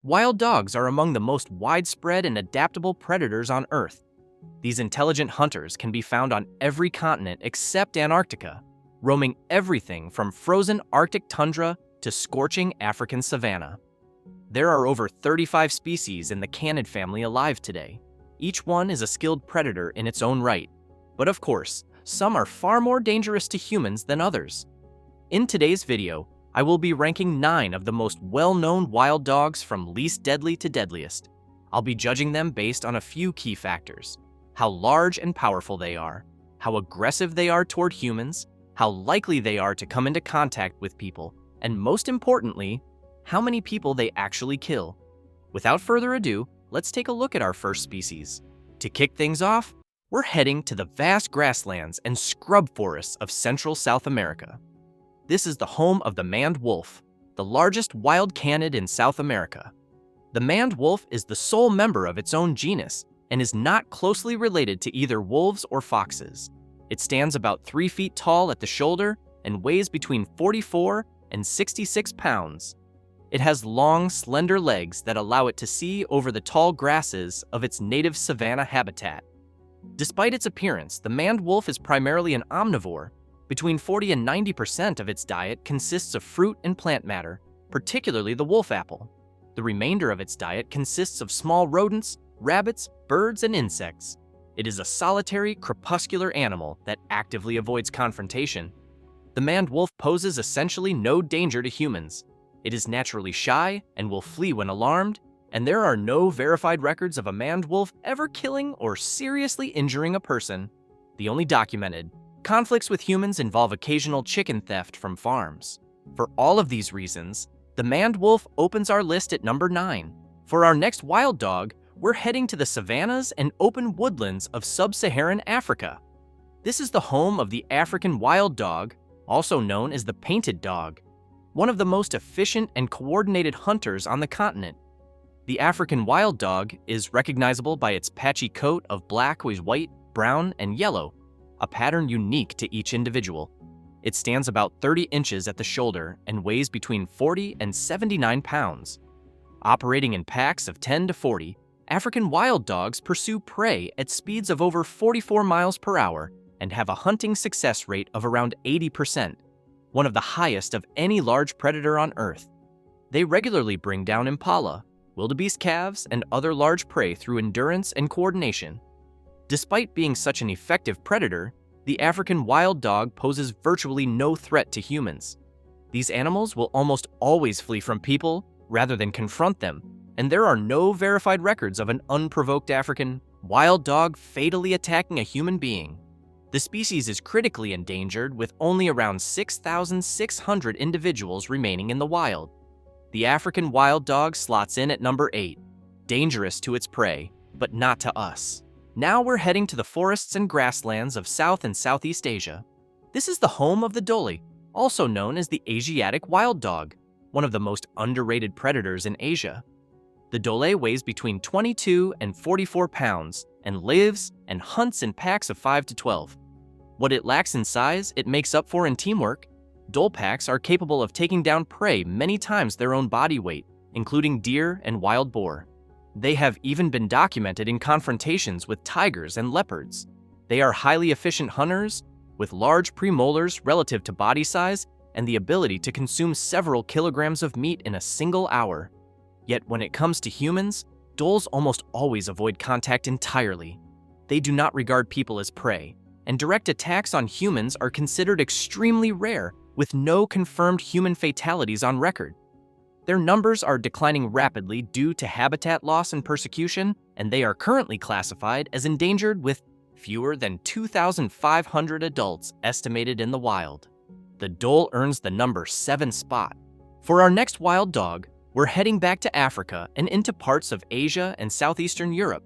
Wild dogs are among the most widespread and adaptable predators on Earth. These intelligent hunters can be found on every continent except Antarctica, roaming everything from frozen Arctic tundra to scorching African savanna. There are over 35 species in the canid family alive today. Each one is a skilled predator in its own right. But of course, some are far more dangerous to humans than others. In today's video, I will be ranking 9 of the most well-known wild dogs from least deadly to deadliest. I'll be judging them based on a few key factors: how large and powerful they are, how aggressive they are toward humans, how likely they are to come into contact with people, and most importantly, how many people they actually kill. Without further ado, let's take a look at our first species. To kick things off, we're heading to the vast grasslands and scrub forests of Central South America. This is the home of the maned wolf, the largest wild canid in South America. The maned wolf is the sole member of its own genus and is not closely related to either wolves or foxes. It stands about 3 feet tall at the shoulder and weighs between 44 and 66 pounds. It has long, slender legs that allow it to see over the tall grasses of its native savanna habitat. Despite its appearance, the maned wolf is primarily an omnivore. Between 40 and 90% of its diet consists of fruit and plant matter, particularly the wolf apple. The remainder of its diet consists of small rodents, rabbits, birds, and insects. It is a solitary, crepuscular animal that actively avoids confrontation. The maned wolf poses essentially no danger to humans. It is naturally shy and will flee when alarmed, and there are no verified records of a maned wolf ever killing or seriously injuring a person. The only documented conflicts with humans involve occasional chicken theft from farms. For all of these reasons, the maned wolf opens our list at number 9. For our next wild dog, we're heading to the savannas and open woodlands of sub-Saharan Africa. This is the home of the African wild dog, also known as the painted dog, one of the most efficient and coordinated hunters on the continent. The African wild dog is recognizable by its patchy coat of black with white, brown, and yellow, a pattern unique to each individual. It stands about 30 inches at the shoulder and weighs between 40 and 79 pounds. Operating in packs of 10 to 40, African wild dogs pursue prey at speeds of over 44 miles per hour and have a hunting success rate of around 80%, one of the highest of any large predator on Earth. They regularly bring down impala, wildebeest calves, and other large prey through endurance and coordination. Despite being such an effective predator, the African wild dog poses virtually no threat to humans. These animals will almost always flee from people rather than confront them, and there are no verified records of an unprovoked African wild dog fatally attacking a human being. The species is critically endangered, with only around 6,600 individuals remaining in the wild. The African wild dog slots in at number 8, dangerous to its prey, but not to us. Now we're heading to the forests and grasslands of South and Southeast Asia. This is the home of the Dhole, also known as the Asiatic wild dog, one of the most underrated predators in Asia. The Dhole weighs between 22 and 44 pounds and lives and hunts in packs of 5 to 12. What it lacks in size, it makes up for in teamwork. Dhole packs are capable of taking down prey many times their own body weight, including deer and wild boar. They have even been documented in confrontations with tigers and leopards. They are highly efficient hunters, with large premolars relative to body size and the ability to consume several kilograms of meat in a single hour. Yet when it comes to humans, dholes almost always avoid contact entirely. They do not regard people as prey, and direct attacks on humans are considered extremely rare, with no confirmed human fatalities on record. Their numbers are declining rapidly due to habitat loss and persecution, and they are currently classified as endangered, with fewer than 2,500 adults estimated in the wild. The dhole earns the number 7 spot. For our next wild dog, we're heading back to Africa and into parts of Asia and southeastern Europe.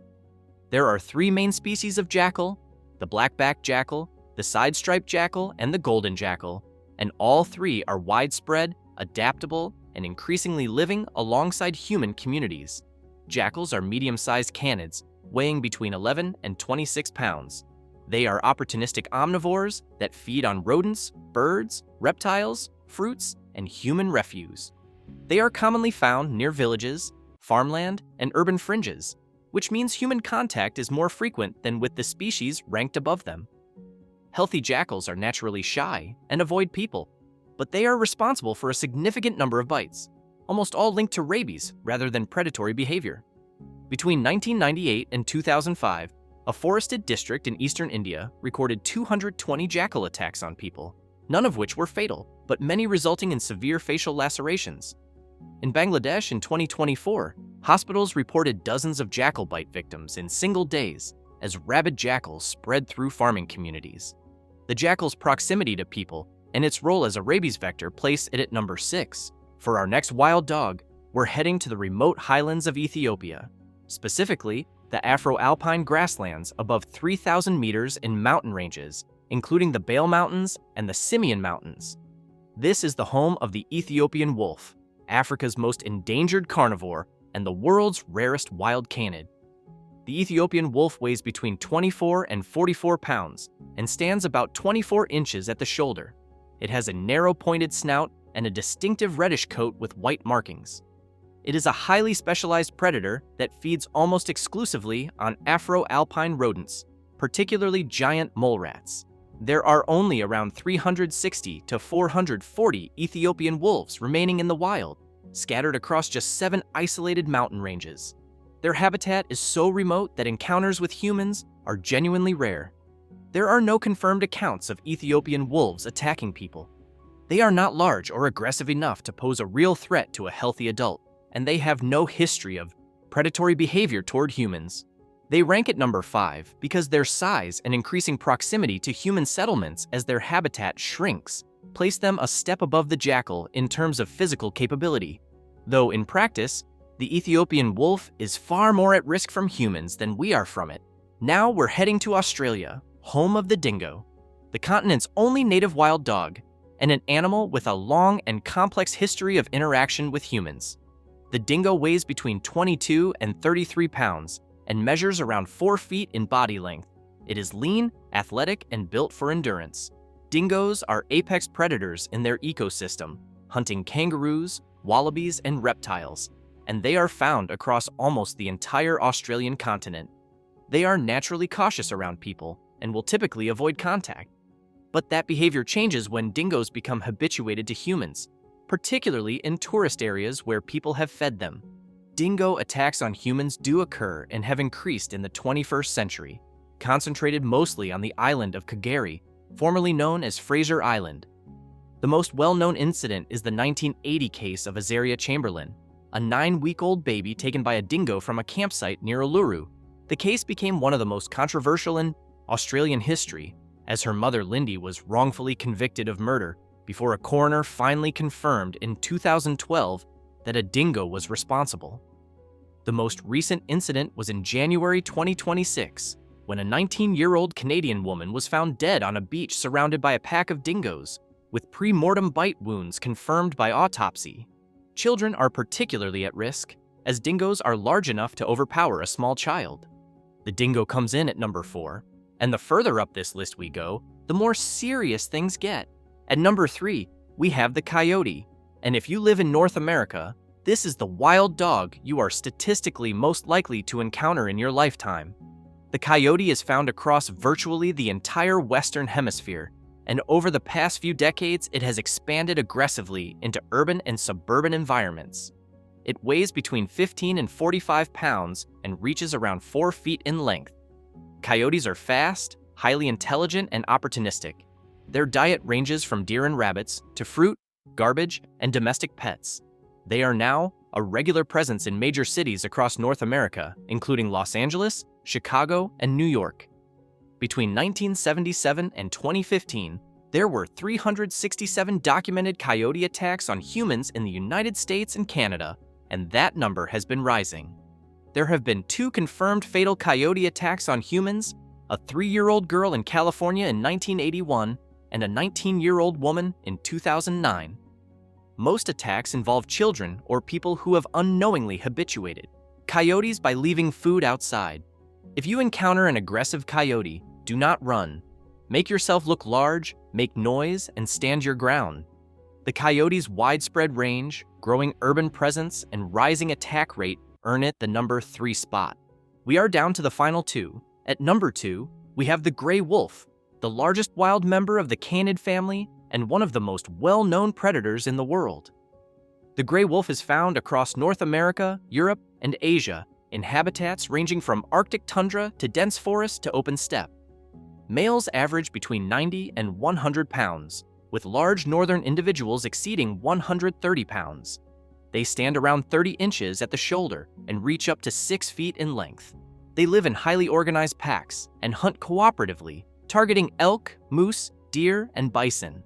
There are 3 main species of jackal: the black-backed jackal, the side-striped jackal, and the golden jackal, and all 3 are widespread, adaptable, and increasingly living alongside human communities. Jackals are medium-sized canids, weighing between 11 and 26 pounds. They are opportunistic omnivores that feed on rodents, birds, reptiles, fruits, and human refuse. They are commonly found near villages, farmland, and urban fringes, which means human contact is more frequent than with the species ranked above them. Healthy jackals are naturally shy and avoid people, but they are responsible for a significant number of bites, almost all linked to rabies rather than predatory behavior. Between 1998 and 2005, a forested district in eastern India recorded 220 jackal attacks on people, none of which were fatal, but many resulting in severe facial lacerations. In Bangladesh in 2024, hospitals reported dozens of jackal bite victims in single days as rabid jackals spread through farming communities. The jackal's proximity to people and its role as a rabies vector place it at number 6. For our next wild dog, we're heading to the remote highlands of Ethiopia, specifically the Afro-Alpine grasslands above 3,000 meters in mountain ranges, including the Bale Mountains and the Simien Mountains. This is the home of the Ethiopian wolf, Africa's most endangered carnivore and the world's rarest wild canid. The Ethiopian wolf weighs between 24 and 44 pounds and stands about 24 inches at the shoulder. It has a narrow pointed snout and a distinctive reddish coat with white markings. It is a highly specialized predator that feeds almost exclusively on Afro-Alpine rodents, particularly giant mole rats. There are only around 360 to 440 Ethiopian wolves remaining in the wild, scattered across just 7 isolated mountain ranges. Their habitat is so remote that encounters with humans are genuinely rare. There are no confirmed accounts of Ethiopian wolves attacking people. They are not large or aggressive enough to pose a real threat to a healthy adult, and they have no history of predatory behavior toward humans. They rank at number 5 because their size and increasing proximity to human settlements as their habitat shrinks place them a step above the jackal in terms of physical capability. Though in practice, the Ethiopian wolf is far more at risk from humans than we are from it. Now we're heading to Australia, home of the dingo, the continent's only native wild dog, and an animal with a long and complex history of interaction with humans. The dingo weighs between 22 and 33 pounds and measures around 4 feet in body length. It is lean, athletic, and built for endurance. Dingoes are apex predators in their ecosystem, hunting kangaroos, wallabies, and reptiles, and they are found across almost the entire Australian continent. They are naturally cautious around people and will typically avoid contact. But that behavior changes when dingoes become habituated to humans, particularly in tourist areas where people have fed them. Dingo attacks on humans do occur and have increased in the 21st century, concentrated mostly on the island of Kagera, formerly known as Fraser Island. The most well-known incident is the 1980 case of Azaria Chamberlain, a 9-week-old baby taken by a dingo from a campsite near Uluru. The case became one of the most controversial in Australian history, as her mother Lindy was wrongfully convicted of murder before a coroner finally confirmed in 2012 that a dingo was responsible. The most recent incident was in January 2026, when a 19-year-old Canadian woman was found dead on a beach surrounded by a pack of dingoes, with pre-mortem bite wounds confirmed by autopsy. Children are particularly at risk, as dingoes are large enough to overpower a small child. The dingo comes in at number 4, and the further up this list we go, the more serious things get. At number 3, we have the coyote, and if you live in North America, this is the wild dog you are statistically most likely to encounter in your lifetime. The coyote is found across virtually the entire Western Hemisphere, and over the past few decades, it has expanded aggressively into urban and suburban environments. It weighs between 15 and 45 pounds and reaches around 4 feet in length. Coyotes are fast, highly intelligent, and opportunistic. Their diet ranges from deer and rabbits to fruit, garbage, and domestic pets. They are now a regular presence in major cities across North America, including Los Angeles, Chicago, and New York. Between 1977 and 2015, there were 367 documented coyote attacks on humans in the United States and Canada, and that number has been rising. There have been 2 confirmed fatal coyote attacks on humans, a 3-year-old girl in California in 1981 and a 19-year-old woman in 2009. Most attacks involve children or people who have unknowingly habituated coyotes by leaving food outside. If you encounter an aggressive coyote, do not run. Make yourself look large, make noise, and stand your ground. The coyote's widespread range, growing urban presence, and rising attack rate earn it the number 3 spot. We are down to the final 2. At number 2, we have the gray wolf, the largest wild member of the canid family and one of the most well-known predators in the world. The gray wolf is found across North America, Europe, and Asia in habitats ranging from Arctic tundra to dense forest to open steppe. Males average between 90 and 100 pounds, with large northern individuals exceeding 130 pounds. They stand around 30 inches at the shoulder and reach up to 6 feet in length. They live in highly organized packs and hunt cooperatively, targeting elk, moose, deer, and bison.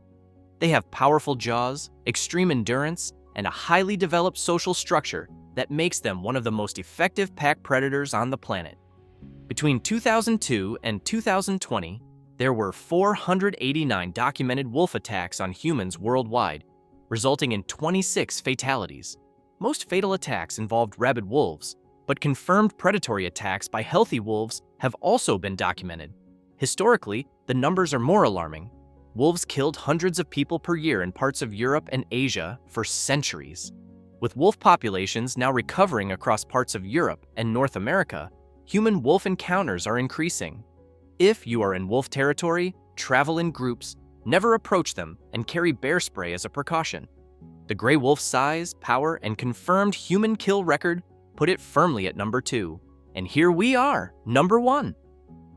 They have powerful jaws, extreme endurance, and a highly developed social structure that makes them one of the most effective pack predators on the planet. Between 2002 and 2020, there were 489 documented wolf attacks on humans worldwide, resulting in 26 fatalities. Most fatal attacks involved rabid wolves, but confirmed predatory attacks by healthy wolves have also been documented. Historically, the numbers are more alarming. Wolves killed hundreds of people per year in parts of Europe and Asia for centuries. With wolf populations now recovering across parts of Europe and North America, human-wolf encounters are increasing. If you are in wolf territory, travel in groups, never approach them, and carry bear spray as a precaution. The gray wolf's size, power, and confirmed human kill record put it firmly at number 2. And here we are, number 1.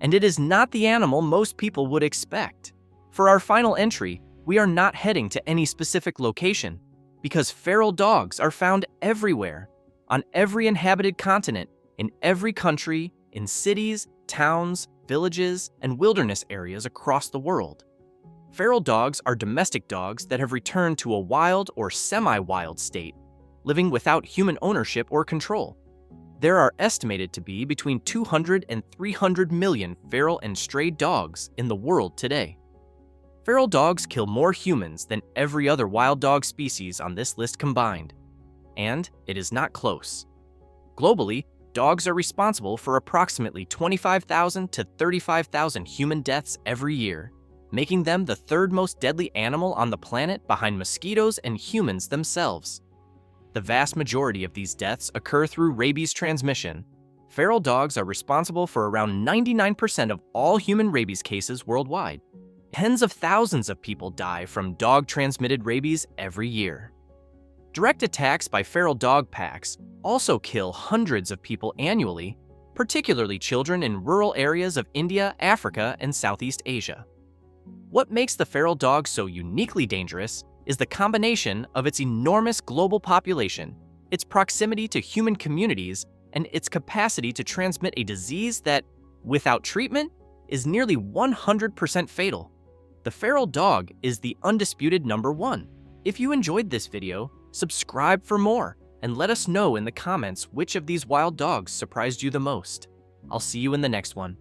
And it is not the animal most people would expect. For our final entry, we are not heading to any specific location, because feral dogs are found everywhere, on every inhabited continent, in every country, in cities, towns, villages, and wilderness areas across the world. Feral dogs are domestic dogs that have returned to a wild or semi-wild state, living without human ownership or control. There are estimated to be between 200 and 300 million feral and stray dogs in the world today. Feral dogs kill more humans than every other wild dog species on this list combined. And it is not close. Globally, dogs are responsible for approximately 25,000 to 35,000 human deaths every year, making them the third most deadly animal on the planet behind mosquitoes and humans themselves. The vast majority of these deaths occur through rabies transmission. Feral dogs are responsible for around 99% of all human rabies cases worldwide. Tens of thousands of people die from dog-transmitted rabies every year. Direct attacks by feral dog packs also kill hundreds of people annually, particularly children in rural areas of India, Africa, and Southeast Asia. What makes the feral dog so uniquely dangerous is the combination of its enormous global population, its proximity to human communities, and its capacity to transmit a disease that, without treatment, is nearly 100% fatal. The feral dog is the undisputed number 1. If you enjoyed this video, subscribe for more and let us know in the comments which of these wild dogs surprised you the most. I'll see you in the next one.